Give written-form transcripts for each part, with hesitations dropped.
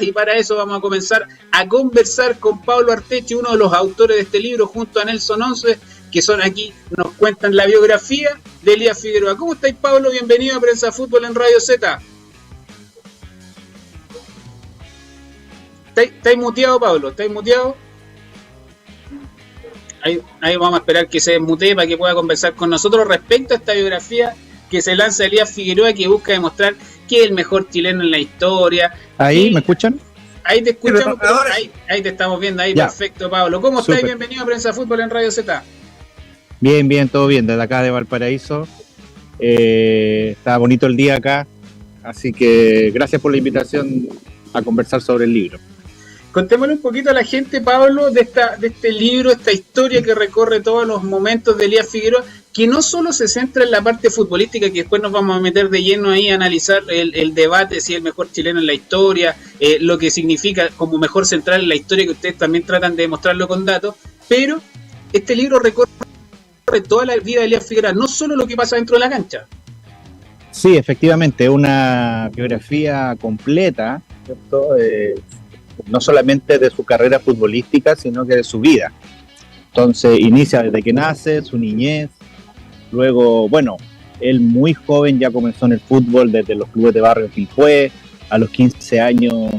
y para eso vamos a comenzar a conversar con Pablo Arteche, uno de los autores de este libro, junto a Nelson Once, que son aquí, nos cuentan la biografía de Elías Figueroa. ¿Cómo estáis, Pablo? Bienvenido a Prensa Fútbol en Radio Z. ¿Estáis muteado, Pablo? ¿Estáis muteado? Ahí vamos a esperar que se desmutee para que pueda conversar con nosotros respecto a esta biografía que se lanza Elías Figueroa, que busca demostrar que es el mejor chileno en la historia. ¿Ahí me escuchan? Ahí te escuchamos, ahí te estamos viendo, ahí ya. Perfecto, Pablo. ¿Cómo estás? Bienvenido a Prensa Fútbol en Radio Z. Bien, todo bien, desde acá de Valparaíso. Está bonito el día acá, así que gracias por la invitación a conversar sobre el libro. Contémosle un poquito a la gente, Pablo, de este libro, esta historia que recorre todos los momentos de Elías Figueroa, que no solo se centra en la parte futbolística, que después nos vamos a meter de lleno ahí a analizar el debate si es el mejor chileno en la historia, lo que significa como mejor central en la historia, que ustedes también tratan de demostrarlo con datos, pero este libro recorre toda la vida de Elías Figueroa, no solo lo que pasa dentro de la cancha. Sí, efectivamente, una biografía completa, ¿cierto? No solamente de su carrera futbolística, sino que de su vida. Entonces inicia desde que nace, su niñez, luego, bueno, él muy joven ya comenzó en el fútbol desde los clubes de barrio Quilpué, a los 15 años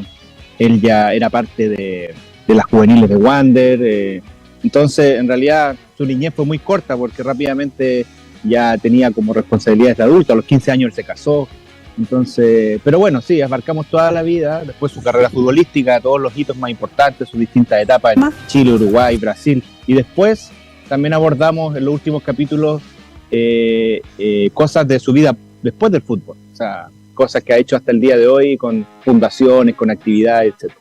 él ya era parte de las juveniles de Wander, entonces en realidad su niñez fue muy corta porque rápidamente ya tenía como responsabilidades de adulto, a los 15 años él se casó. Entonces, pero bueno, sí, abarcamos toda la vida, después su carrera futbolística, todos los hitos más importantes, sus distintas etapas en Chile, Uruguay, Brasil, y después también abordamos en los últimos capítulos cosas de su vida después del fútbol, o sea, cosas que ha hecho hasta el día de hoy con fundaciones, con actividades, etc.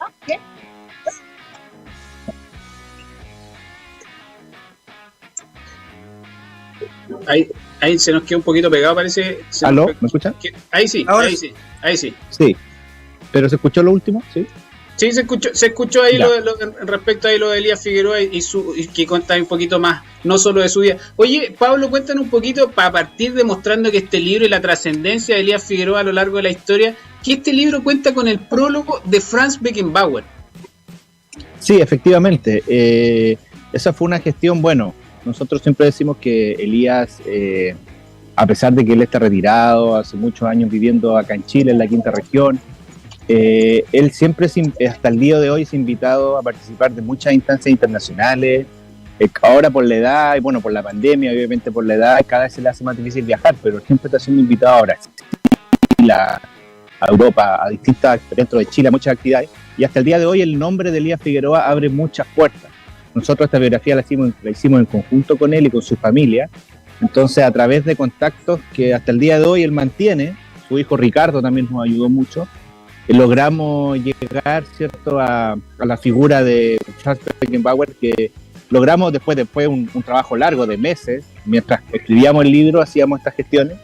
Ahí se nos quedó un poquito pegado, parece. ¿Aló? ¿Me escuchan? Ahí sí. Sí. ¿Pero se escuchó lo último? Sí. Sí, se escuchó ahí respecto a lo de Elías Figueroa y que cuenta un poquito más, no solo de su vida. Oye, Pablo, cuéntanos un poquito, para partir demostrando que este libro y la trascendencia de Elías Figueroa a lo largo de la historia, que este libro cuenta con el prólogo de Franz Beckenbauer. Sí, efectivamente. Esa fue una gestión, bueno, nosotros siempre decimos que Elías, a pesar de que él está retirado, hace muchos años viviendo acá en Chile, en la quinta región, él siempre, hasta el día de hoy, se ha invitado a participar de muchas instancias internacionales. Ahora por la edad, y bueno, por la pandemia, obviamente por la edad, cada vez se le hace más difícil viajar, pero siempre está siendo invitado a Brasil, a Europa, a distintas, dentro de Chile, a muchas actividades. Y hasta el día de hoy el nombre de Elías Figueroa abre muchas puertas. Nosotros esta biografía la hicimos en conjunto con él y con su familia. Entonces, a través de contactos que hasta el día de hoy él mantiene, su hijo Ricardo también nos ayudó mucho, logramos llegar, ¿cierto?, a la figura de Franz Beckenbauer, que logramos después un trabajo largo de meses, mientras escribíamos el libro, hacíamos estas gestiones,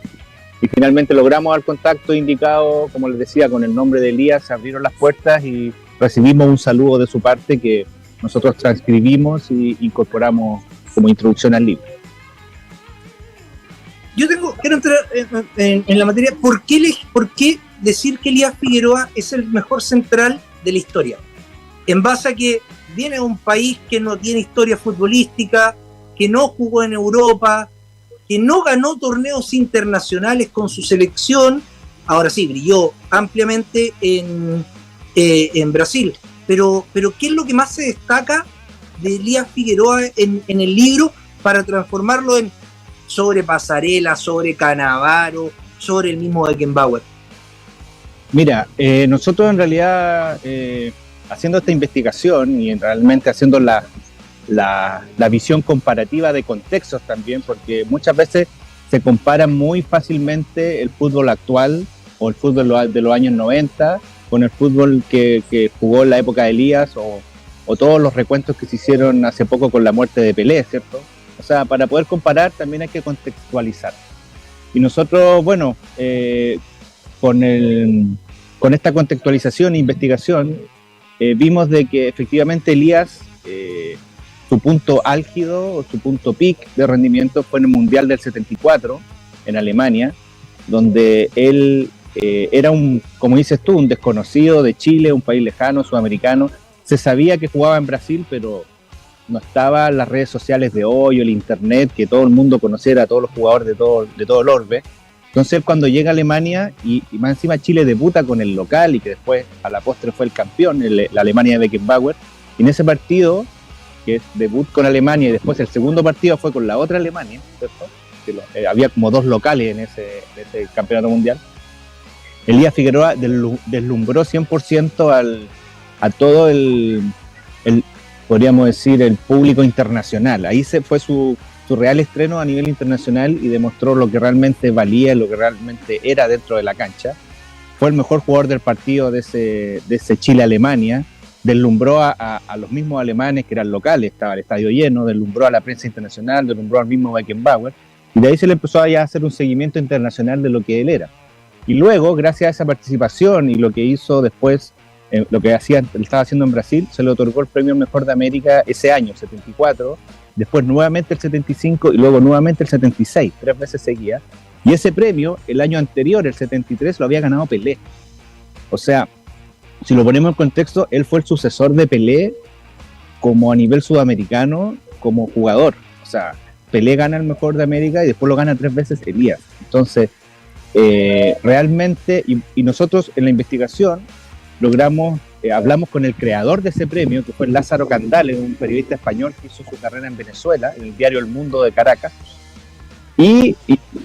y finalmente logramos al contacto indicado, como les decía, con el nombre de Elías, se abrieron las puertas y recibimos un saludo de su parte que nosotros transcribimos y incorporamos como introducción al libro. Quiero entrar en la materia. ¿Por qué decir que Elías Figueroa es el mejor central de la historia? En base a que viene de un país que no tiene historia futbolística, que no jugó en Europa, que no ganó torneos internacionales con su selección. Ahora sí, brilló ampliamente en Brasil. Pero ¿qué es lo que más se destaca de Elías Figueroa en el libro para transformarlo en sobre Pasarela, sobre Cannavaro, sobre el mismo Beckenbauer? Mira, nosotros en realidad, haciendo esta investigación y realmente haciendo la visión comparativa de contextos también, porque muchas veces se compara muy fácilmente el fútbol actual o el fútbol de los años 90 con el fútbol que jugó en la época de Elías o todos los recuentos que se hicieron hace poco con la muerte de Pelé, ¿cierto? O sea, para poder comparar también hay que contextualizar. Y nosotros, bueno, con esta contextualización e investigación, vimos de que efectivamente Elías, su punto álgido o su punto peak de rendimiento fue en el Mundial del 74 en Alemania, donde él era como dices tú, un desconocido de Chile, un país lejano, sudamericano. Se sabía que jugaba en Brasil, pero no estaban las redes sociales de hoy o el internet, que todo el mundo conociera a todos los jugadores de todo el orbe. Entonces él, cuando llega a Alemania y más encima Chile debuta con el local y que después a la postre fue el campeón, la Alemania de Beckenbauer, y en ese partido, que es debut con Alemania y después el segundo partido fue con la otra Alemania, ¿cierto? Que había como dos locales en ese campeonato mundial. Elías Figueroa deslumbró 100% a todo podríamos decir, el público internacional. Ahí fue su real estreno a nivel internacional y demostró lo que realmente valía, lo que realmente era dentro de la cancha. Fue el mejor jugador del partido de ese Chile-Alemania. Deslumbró a los mismos alemanes que eran locales, estaba el estadio lleno, deslumbró a la prensa internacional, deslumbró al mismo Beckenbauer, y de ahí se le empezó a hacer un seguimiento internacional de lo que él era. Y luego, gracias a esa participación y lo que hizo después, lo que estaba haciendo en Brasil, se le otorgó el premio Mejor de América ese año, 74, después nuevamente el 75 y luego nuevamente el 76, 3 veces seguía. Y ese premio, el año anterior, el 73, lo había ganado Pelé. O sea, si lo ponemos en contexto, él fue el sucesor de Pelé como a nivel sudamericano, como jugador. O sea, Pelé gana el Mejor de América y después lo gana 3 veces Elías. Entonces, realmente, y nosotros en la investigación logramos, hablamos con el creador de ese premio, que fue Lázaro Candales, un periodista español que hizo su carrera en Venezuela, en el diario El Mundo de Caracas, y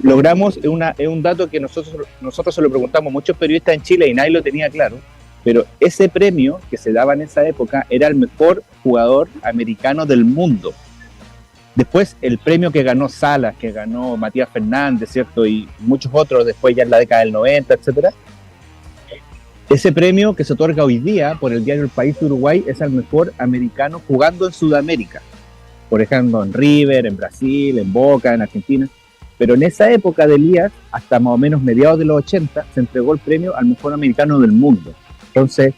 logramos, es un dato que nosotros se lo preguntamos a muchos periodistas en Chile y nadie lo tenía claro, pero ese premio que se daba en esa época era el mejor jugador americano del mundo. Después el premio que ganó Salas, que ganó Matías Fernández, ¿cierto? Y muchos otros después ya en la década del 90, etcétera. Ese premio que se otorga hoy día por el diario El País de Uruguay es al mejor americano jugando en Sudamérica. Por ejemplo, en River, en Brasil, en Boca, en Argentina. Pero en esa época de Elías, hasta más o menos mediados de los 80, se entregó el premio al mejor americano del mundo. Entonces,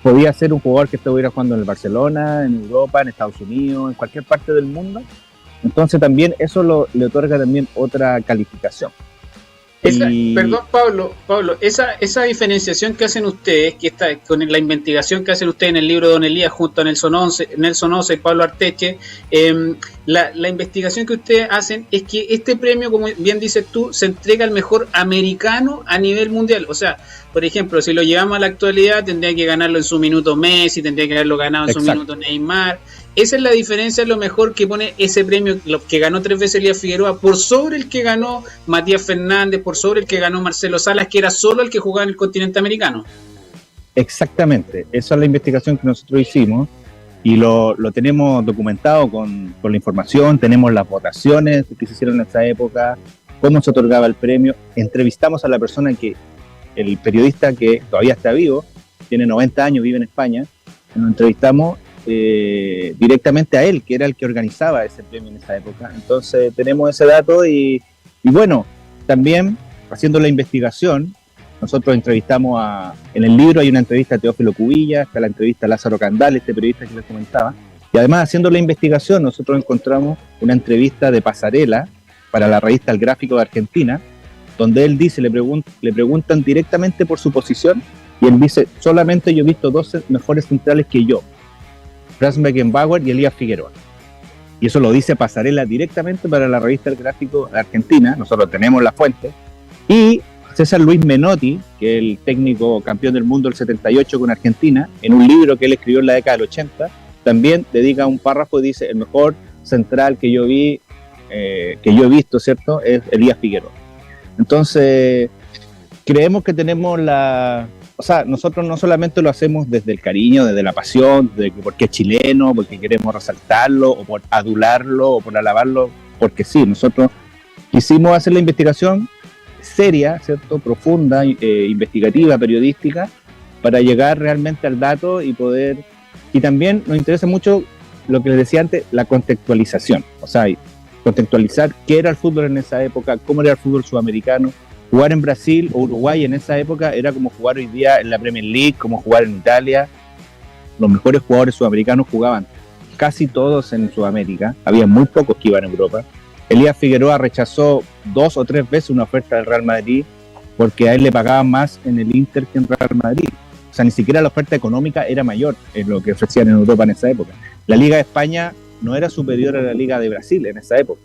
podía ser un jugador que estuviera jugando en el Barcelona, en Europa, en Estados Unidos, en cualquier parte del mundo. Entonces también eso le otorga también otra calificación. Perdón, Pablo, esa diferenciación que hacen ustedes, que está con la investigación que hacen ustedes en el libro de Don Elías junto a Nelson Osa y Pablo Arteche, la investigación que ustedes hacen es que este premio, como bien dices tú, se entrega al mejor americano a nivel mundial. O sea, por ejemplo, si lo llevamos a la actualidad, tendría que ganarlo en su minuto Messi, tendría que haberlo ganado en su minuto Neymar. Esa es la diferencia, lo mejor que pone ese premio, lo que ganó 3 veces Elías Figueroa, por sobre el que ganó Matías Fernández, por sobre el que ganó Marcelo Salas, que era solo el que jugaba en el continente americano. Exactamente, esa es la investigación que nosotros hicimos y lo tenemos documentado con la información, tenemos las votaciones que se hicieron en esa época, cómo se otorgaba el premio, entrevistamos a la persona el periodista que todavía está vivo, tiene 90 años, vive en España, lo entrevistamos directamente a él, que era el que organizaba ese premio en esa época. Entonces tenemos ese dato y bueno, también haciendo la investigación, nosotros entrevistamos en el libro hay una entrevista a Teófilo Cubillas, está la entrevista a Lázaro Candales, este periodista que les comentaba, y además haciendo la investigación nosotros encontramos una entrevista de Pasarela para la revista El Gráfico de Argentina, donde él dice, le preguntan directamente por su posición, y él dice, solamente yo he visto 2 mejores centrales que yo, Franz Beckenbauer y Elías Figueroa. Y eso lo dice Pasarela directamente para la revista El Gráfico de Argentina, nosotros tenemos la fuente, y César Luis Menotti, que es el técnico campeón del mundo del 78 con Argentina, en un libro que él escribió en la década del 80, también dedica un párrafo y dice, el mejor central que yo he visto, ¿cierto?, es Elías Figueroa. Entonces, creemos que tenemos o sea, nosotros no solamente lo hacemos desde el cariño, desde la pasión, porque es chileno, porque queremos resaltarlo, o por adularlo, o por alabarlo, porque sí, nosotros quisimos hacer la investigación seria, ¿cierto?, profunda, investigativa, periodística, para llegar realmente al dato y poder... Y también nos interesa mucho lo que les decía antes, la contextualización, o sea, contextualizar qué era el fútbol en esa época, cómo era el fútbol sudamericano. Jugar en Brasil o Uruguay en esa época era como jugar hoy día en la Premier League, como jugar en Italia. Los mejores jugadores sudamericanos jugaban casi todos en Sudamérica, había muy pocos que iban a Europa. Elías Figueroa rechazó 2 o 3 veces una oferta del Real Madrid porque a él le pagaban más en el Inter que en Real Madrid. O sea, ni siquiera la oferta económica era mayor en lo que ofrecían en Europa en esa época. La Liga de España no era superior a la Liga de Brasil en esa época.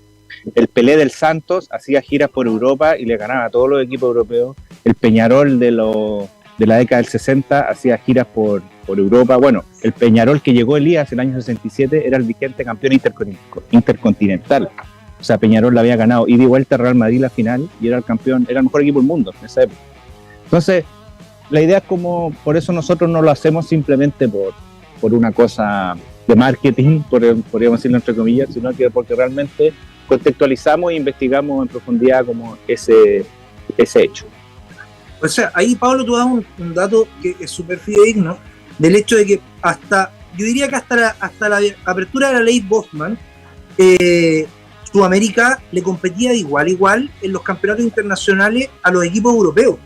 El Pelé del Santos hacía giras por Europa y le ganaba a todos los equipos europeos. El Peñarol de la década del 60 hacía giras por Europa. Bueno, el Peñarol que llegó Elías en el año 67 era el vigente campeón intercontinental. O sea, Peñarol le había ganado ida y vuelta a Real Madrid la final y era el campeón, era el mejor equipo del mundo en esa época. Entonces, la idea es como, por eso nosotros no lo hacemos simplemente por una cosa de marketing, podríamos decirlo entre comillas, sino que porque realmente contextualizamos e investigamos en profundidad como ese hecho. O sea, ahí Pablo tú das un dato que es súper fidedigno, del hecho de que yo diría que hasta la apertura de la ley Bosman, Sudamérica le competía de igual a igual en los campeonatos internacionales a los equipos europeos.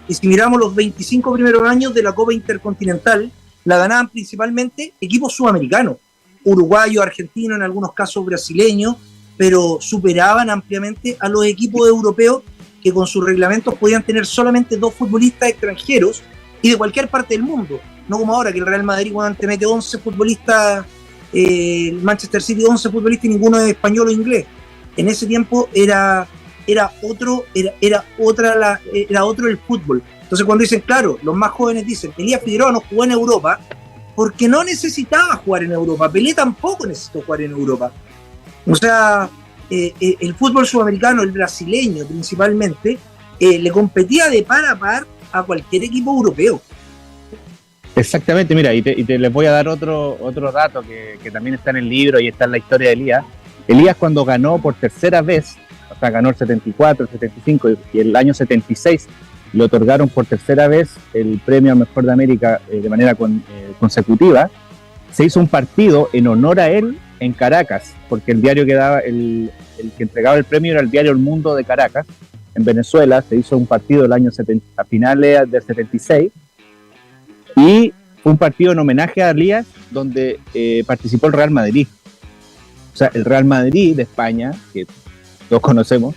Y si miramos los 25 primeros años de la Copa Intercontinental, la ganaban principalmente equipos sudamericanos, uruguayos, argentinos, en algunos casos brasileños, pero superaban ampliamente a los equipos europeos que con sus reglamentos podían tener solamente 2 futbolistas extranjeros y de cualquier parte del mundo. No como ahora que el Real Madrid cuando te mete 11 futbolistas, el Manchester City 11 futbolistas y ninguno es español o inglés. En ese tiempo era otro el fútbol. Entonces cuando dicen, claro, los más jóvenes dicen, Elías Figueroa no jugó en Europa porque no necesitaba jugar en Europa. Pelé tampoco necesitó jugar en Europa. O sea, el fútbol sudamericano, el brasileño principalmente, le competía de par a par a cualquier equipo europeo. Exactamente, mira, y les voy a dar otro dato que también está en el libro y está en la historia de Elías. Elías cuando ganó por tercera vez, o sea, ganó el 74, el 75 y el año 76, le otorgaron por tercera vez el premio al mejor de América de manera consecutiva. Se hizo un partido en honor a él en Caracas, porque el diario que daba, el que entregaba el premio era el diario El Mundo de Caracas, en Venezuela. Se hizo un partido a finales del 76 y fue un partido en homenaje a Elías donde participó el Real Madrid. O sea, el Real Madrid de España, que todos conocemos,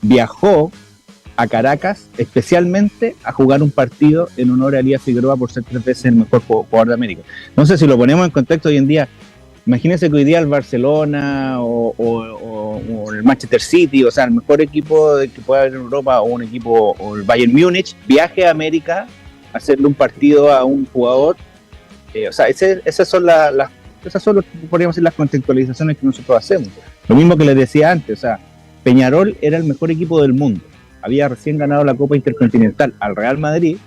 viajó a Caracas especialmente a jugar un partido en honor a Elías Figueroa por ser 3 veces el mejor jugador de América. No sé si lo ponemos en contexto hoy en día. Imagínense que hoy día el Barcelona o el Manchester City, o sea, el mejor equipo que pueda haber en Europa, o un equipo, o el Bayern Múnich, viaje a América a hacerle un partido a un jugador. O sea, esas son podríamos decir, las contextualizaciones que nosotros hacemos. Lo mismo que les decía antes, o sea, Peñarol era el mejor equipo del mundo. Había recién ganado la Copa Intercontinental al Real Madrid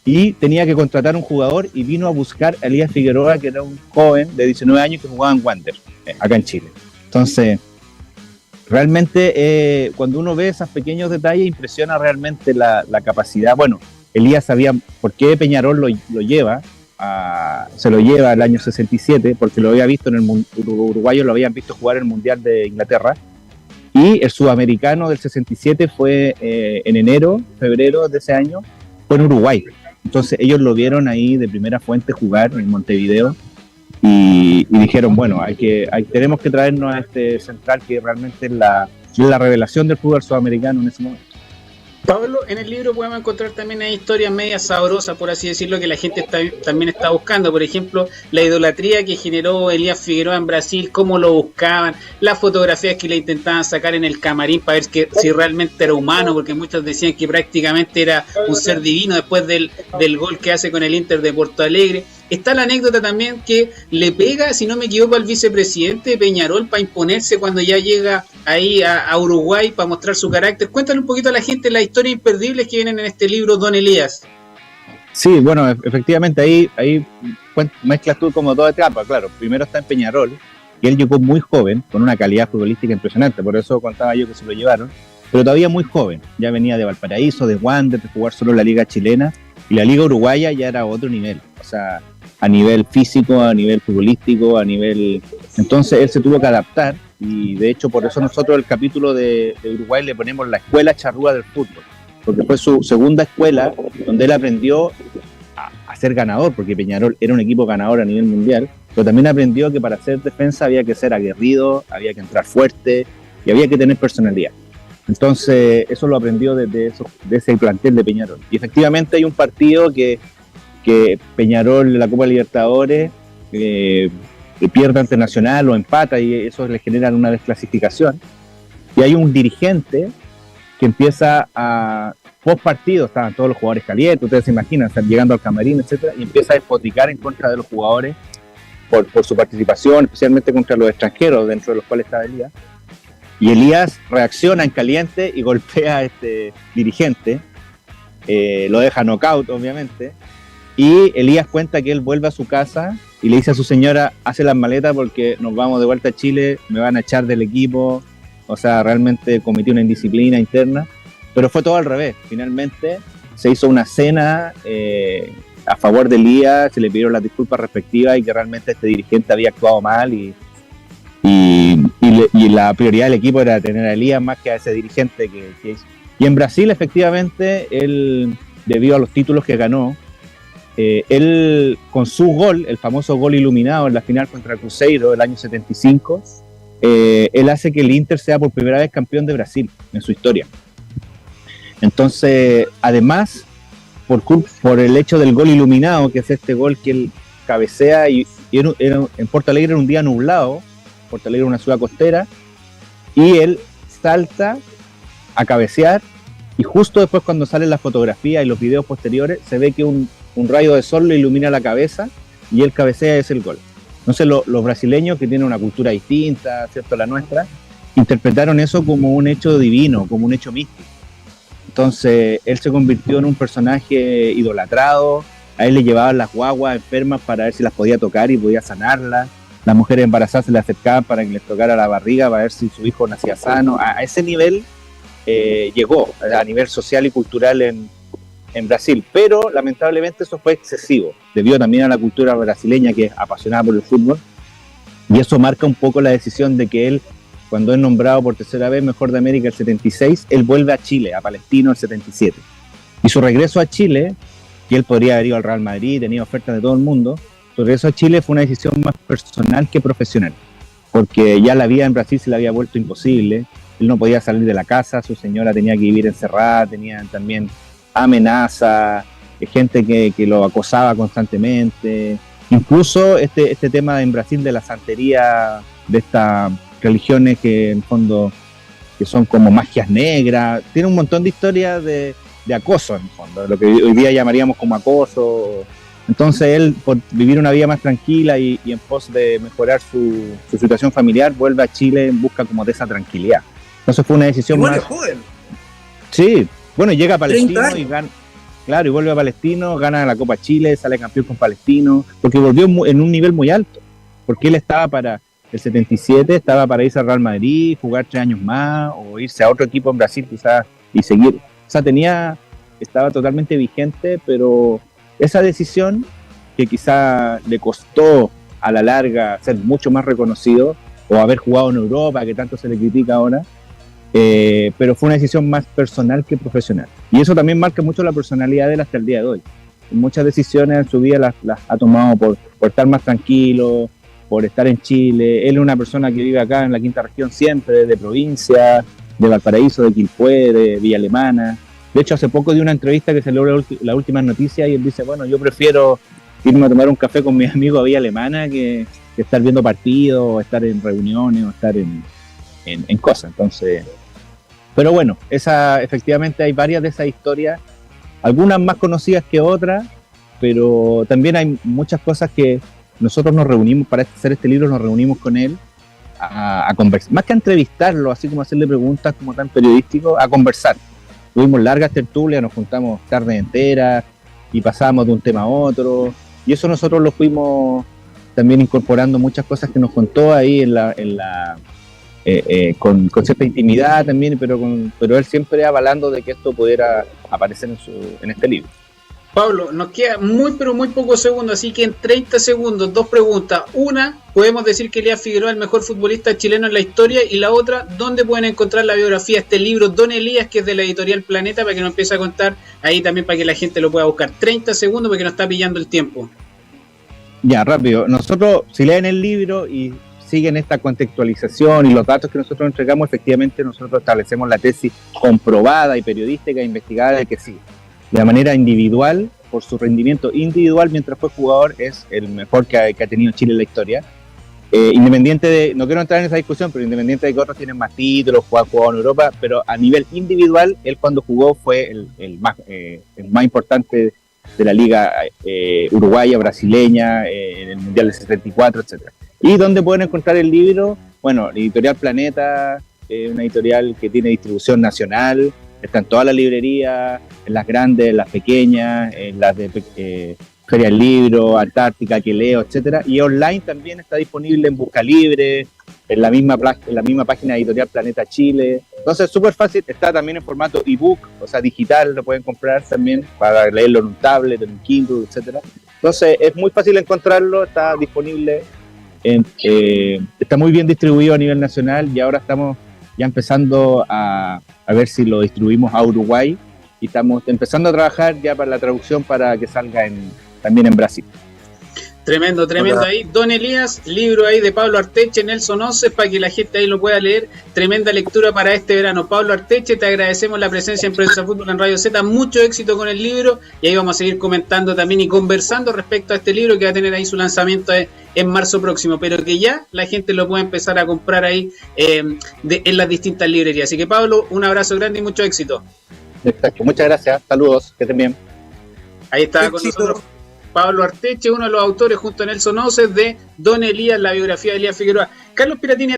y tenía que contratar un jugador y vino a buscar a Elías Figueroa, que era un joven de 19 años que jugaba en Wander, acá en Chile. Entonces, realmente cuando uno ve esos pequeños detalles impresiona realmente la capacidad. Bueno, Elías sabía por qué Peñarol se lo lleva al año 67, porque lo había visto en el uruguayo, lo habían visto jugar en el Mundial de Inglaterra, y el sudamericano del 67 fue en febrero de ese año, fue en Uruguay. Entonces ellos lo vieron ahí de primera fuente jugar en Montevideo y dijeron, bueno, tenemos que traernos a este central que realmente es la revelación del fútbol sudamericano en ese momento. Pablo, en el libro podemos encontrar también hay historias medias sabrosas, por así decirlo, que la gente también está buscando. Por ejemplo, la idolatría que generó Elías Figueroa en Brasil, cómo lo buscaban, las fotografías que le intentaban sacar en el camarín para ver si realmente era humano, porque muchos decían que prácticamente era un ser divino después del gol que hace con el Inter de Porto Alegre. Está la anécdota también que le pega, si no me equivoco, al vicepresidente de Peñarol para imponerse cuando ya llega ahí a Uruguay para mostrar su carácter. Cuéntale un poquito a la gente las historias imperdibles que vienen en este libro, Don Elías. Sí, bueno, efectivamente ahí mezclas tú como toda etapa, claro. Primero está en Peñarol, que él llegó muy joven, con una calidad futbolística impresionante, por eso contaba yo que se lo llevaron, pero todavía muy joven. Ya venía de Valparaíso, de Wander, de jugar solo en la Liga Chilena, y la Liga Uruguaya ya era otro nivel, o sea, a nivel físico, a nivel futbolístico, Entonces él se tuvo que adaptar, y de hecho por eso nosotros el capítulo de Uruguay le ponemos la escuela charrúa del fútbol, porque fue su segunda escuela donde él aprendió a ser ganador, porque Peñarol era un equipo ganador a nivel mundial, pero también aprendió que para hacer defensa había que ser aguerrido, había que entrar fuerte y había que tener personalidad. Entonces, eso lo aprendió de ese plantel de Peñarol. Y efectivamente hay un partido que Peñarol en la Copa Libertadores pierde ante Nacional o empata y eso le genera una desclasificación. Y hay un dirigente que empieza a, post partido, estaban todos los jugadores calientes, ustedes se imaginan, están llegando al camarín, etcétera, y empieza a despotricar en contra de los jugadores por su participación, especialmente contra los extranjeros dentro de los cuales estaba Elías. Y Elías reacciona en caliente y golpea a este dirigente, lo deja knockout obviamente, y Elías cuenta que él vuelve a su casa y le dice a su señora, hace las maletas porque nos vamos de vuelta a Chile, me van a echar del equipo, o sea, realmente cometí una indisciplina interna, pero fue todo al revés. Finalmente se hizo una cena a favor de Elías, se le pidieron las disculpas respectivas y que realmente este dirigente había actuado mal y la prioridad del equipo era tener a Elías más que a ese dirigente que hizo. Y en Brasil, efectivamente, él, debido a los títulos que ganó, él con su gol, el famoso gol iluminado en la final contra Cruzeiro del año 75, él hace que el Inter sea por primera vez campeón de Brasil en su historia. Entonces, además, por el hecho del gol iluminado, que es este gol que él cabecea, y en Porto Alegre era un día nublado, Porto Alegre es una ciudad costera, y él salta a cabecear, y justo después cuando salen las fotografías y los videos posteriores, se ve que un rayo de sol le ilumina la cabeza, y él cabecea y es el gol. Entonces los brasileños, que tienen una cultura distinta, ¿cierto?, a la nuestra, interpretaron eso como un hecho divino, como un hecho místico. Entonces él se convirtió en un personaje idolatrado, a él le llevaban las guaguas enfermas para ver si las podía tocar y podía sanarlas, las mujeres embarazadas se le acercaban para que les tocara la barriga para ver si su hijo nacía sano. A ese nivel llegó, a nivel social y cultural en Brasil, pero lamentablemente eso fue excesivo, debido también a la cultura brasileña que es apasionada por el fútbol, y eso marca un poco la decisión de que él, cuando es nombrado por tercera vez mejor de América el 76, él vuelve a Chile, a Palestino el 77. Y su regreso a Chile, que él podría haber ido al Real Madrid, tenía ofertas de todo el mundo, su regreso a Chile fue una decisión más personal que profesional, porque ya la vida en Brasil se le había vuelto imposible, él no podía salir de la casa, su señora tenía que vivir encerrada, tenía también amenazas, gente que lo acosaba constantemente, incluso este tema en Brasil de la santería, de estas religiones que en fondo que son como magias negras, tiene un montón de historias de acoso en el fondo, lo que hoy día llamaríamos como acoso. Entonces él, por vivir una vida más tranquila y en pos de mejorar su situación familiar, vuelve a Chile en busca como de esa tranquilidad. Entonces fue una decisión más joven. Sí, bueno, llega a Palestino y gana, claro, y vuelve a Palestino, gana la Copa Chile, sale campeón con Palestino, porque volvió en un nivel muy alto, porque él estaba para el 77, estaba para irse al Real Madrid, jugar 3 años más, o irse a otro equipo en Brasil quizás y seguir. O sea, estaba totalmente vigente, pero esa decisión que quizá le costó a la larga ser mucho más reconocido, o haber jugado en Europa, que tanto se le critica ahora, pero fue una decisión más personal que profesional. Y eso también marca mucho la personalidad de él hasta el día de hoy. Muchas decisiones en su vida las ha tomado por estar más tranquilo, por estar en Chile. Él es una persona que vive acá en la quinta región siempre, de provincia, de Valparaíso, de Quilpué, de Villa Alemana. De hecho, hace poco dio una entrevista que salió las últimas noticias y él dice, bueno, yo prefiero irme a tomar un café con mis amigos a Villa Alemana que estar viendo partidos, o estar en reuniones, o estar en cosas. Entonces, pero bueno, efectivamente hay varias de esas historias, algunas más conocidas que otras, pero también hay muchas cosas que nosotros nos reunimos para hacer este libro, nos reunimos con él a conversar, más que a entrevistarlo, así como hacerle preguntas como tan periodístico, a conversar. Tuvimos largas tertulias, nos juntamos tardes enteras y pasábamos de un tema a otro, y eso nosotros lo fuimos también incorporando muchas cosas que nos contó ahí con cierta intimidad también, pero él siempre avalando de que esto pudiera aparecer en este libro. Pablo, nos queda pero muy pocos segundos, así que en 30 segundos, 2 preguntas. Una, podemos decir que Elías Figueroa es el mejor futbolista chileno en la historia, y la otra, ¿dónde pueden encontrar la biografía de este libro, Don Elías, que es de la editorial Planeta, para que nos empiece a contar ahí también para que la gente lo pueda buscar? 30 segundos porque nos está pillando el tiempo. Ya, rápido. Nosotros, si leen el libro y consiguen esta contextualización y los datos que nosotros entregamos, efectivamente nosotros establecemos la tesis comprobada y periodística e investigada de que sí, de manera individual, por su rendimiento individual mientras fue jugador, es el mejor que ha tenido Chile en la historia. Independiente de, no quiero entrar en esa discusión, pero independiente de que otros tienen más títulos, jugado en Europa, pero a nivel individual, él cuando jugó fue el más importante de la liga uruguaya, brasileña, en el Mundial del 74, etcétera. ¿Y dónde pueden encontrar el libro? Bueno, Editorial Planeta, una editorial que tiene distribución nacional, está en todas las librerías, en las grandes, en las pequeñas, en las de Feria del Libro, Antártica, que leo, etcétera, y online también está disponible en Busca Libre, en la misma página Editorial Planeta Chile. Entonces es súper fácil, está también en formato ebook, o sea, digital, lo pueden comprar también para leerlo en un tablet, en un Kindle, etcétera. Entonces es muy fácil encontrarlo, está disponible, está muy bien distribuido a nivel nacional y ahora estamos ya empezando a ver si lo distribuimos a Uruguay y estamos empezando a trabajar ya para la traducción para que salga también en Brasil. Tremendo ahí. Don Elías, libro ahí de Pablo Arteche, Nelson Oces, para que la gente ahí lo pueda leer. Tremenda lectura para este verano. Pablo Arteche, te agradecemos la presencia en Prensa Fútbol en Radio Z. Mucho éxito con el libro y ahí vamos a seguir comentando también y conversando respecto a este libro que va a tener ahí su lanzamiento en marzo próximo, pero que ya la gente lo puede empezar a comprar ahí en las distintas librerías. Así que Pablo, un abrazo grande y mucho éxito. Exacto, muchas gracias. Saludos, que estén bien. Ahí está con nosotros Pablo Arteche, uno de los autores junto a Nelson Oces de Don Elías, la biografía de Elías Figueroa. Carlos Piratini